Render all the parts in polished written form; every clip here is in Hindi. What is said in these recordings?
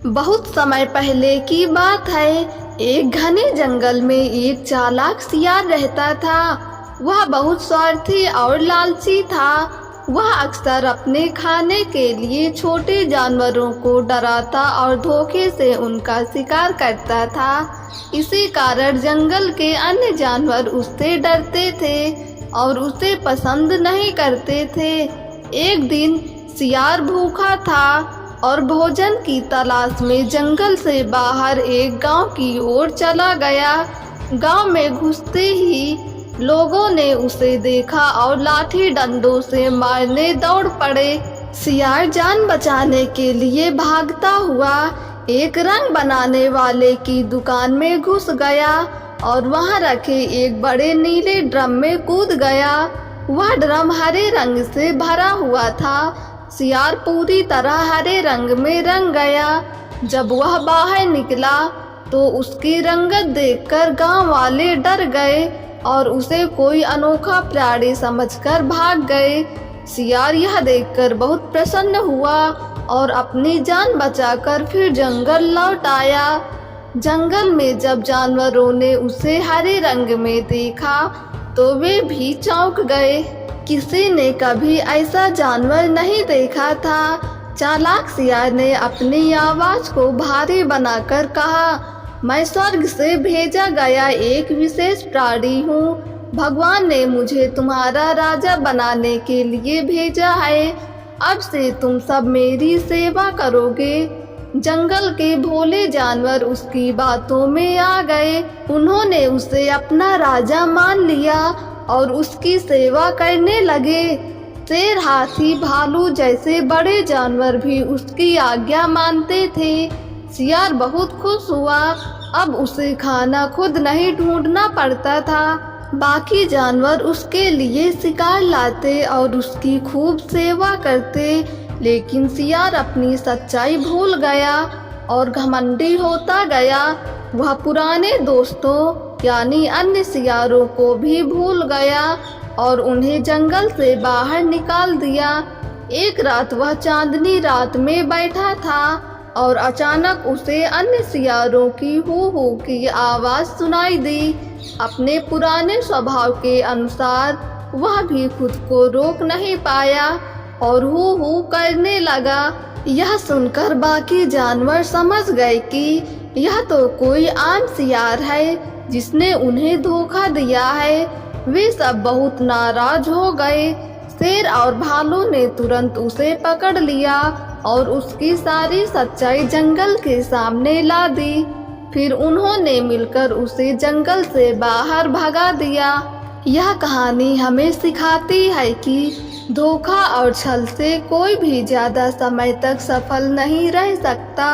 बहुत समय पहले की बात है। एक घने जंगल में एक चालाक सियार रहता था। वह बहुत स्वार्थी और लालची था। वह अक्सर अपने खाने के लिए छोटे जानवरों को डराता और धोखे से उनका शिकार करता था। इसी कारण जंगल के अन्य जानवर उससे डरते थे और उसे पसंद नहीं करते थे। एक दिन सियार भूखा था और भोजन की तलाश में जंगल से बाहर एक गांव की ओर चला गया। गांव में घुसते ही लोगों ने उसे देखा और लाठी डंडों से मारने दौड़ पड़े। सियार जान बचाने के लिए भागता हुआ एक रंग बनाने वाले की दुकान में घुस गया और वहां रखे एक बड़े नीले ड्रम में कूद गया। वह ड्रम हरे रंग से भरा हुआ था। सियार पूरी तरह हरे रंग में रंग गया। जब वह बाहर निकला तो उसकी रंगत देखकर गांव वाले डर गए और उसे कोई अनोखा प्राणी समझकर भाग गए। सियार यह देखकर बहुत प्रसन्न हुआ और अपनी जान बचाकर फिर जंगल लौट आया। जंगल में जब जानवरों ने उसे हरे रंग में देखा तो वे भी चौंक गए। किसी ने कभी ऐसा जानवर नहीं देखा था। चालाक सियार ने अपनी आवाज को भारी बनाकर कहा, मैं स्वर्ग से भेजा गया एक विशेष प्राणी हूँ। भगवान ने मुझे तुम्हारा राजा बनाने के लिए भेजा है। अब से तुम सब मेरी सेवा करोगे। जंगल के भोले जानवर उसकी बातों में आ गए। उन्होंने उसे अपना राजा मान लिया और उसकी सेवा करने लगे। शेर, हाथी, भालू जैसे बड़े जानवर भी उसकी आज्ञा मानते थे। सियार बहुत खुश हुआ। अब उसे खाना खुद नहीं ढूंढना पड़ता था। बाकी जानवर उसके लिए शिकार लाते और उसकी खूब सेवा करते। लेकिन सियार अपनी सच्चाई भूल गया और घमंडी होता गया। वह पुराने दोस्तों यानी अन्य सियारों को भी भूल गया और उन्हें जंगल से बाहर निकाल दिया। एक रात वह चांदनी रात में बैठा था और अचानक उसे अन्य सियारों की हू हू की आवाज सुनाई दी। अपने पुराने स्वभाव के अनुसार वह भी खुद को रोक नहीं पाया और हू हू करने लगा। यह सुनकर बाकी जानवर समझ गए कि यह तो कोई आम सियार है जिसने उन्हें धोखा दिया है। वे सब बहुत नाराज हो गए। शेर और भालू ने तुरंत उसे पकड़ लिया और उसकी सारी सच्चाई जंगल के सामने ला दी। फिर उन्होंने मिलकर उसे जंगल से बाहर भगा दिया। यह कहानी हमें सिखाती है कि धोखा और छल से कोई भी ज्यादा समय तक सफल नहीं रह सकता।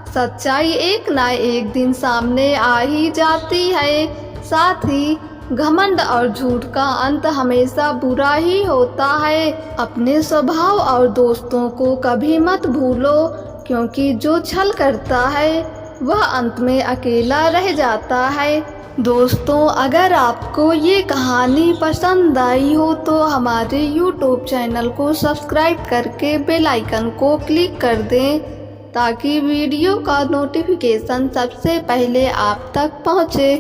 सच्चाई एक ना एक दिन सामने आ ही जाती है। साथ ही घमंड और झूठ का अंत हमेशा बुरा ही होता है। अपने स्वभाव और दोस्तों को कभी मत भूलो, क्योंकि जो छल करता है वह अंत में अकेला रह जाता है। दोस्तों, अगर आपको ये कहानी पसंद आई हो तो हमारे YouTube चैनल को सब्सक्राइब करके बेल आइकन को क्लिक कर दें ताकि वीडियो का नोटिफिकेशन सबसे पहले आप तक पहुँचे।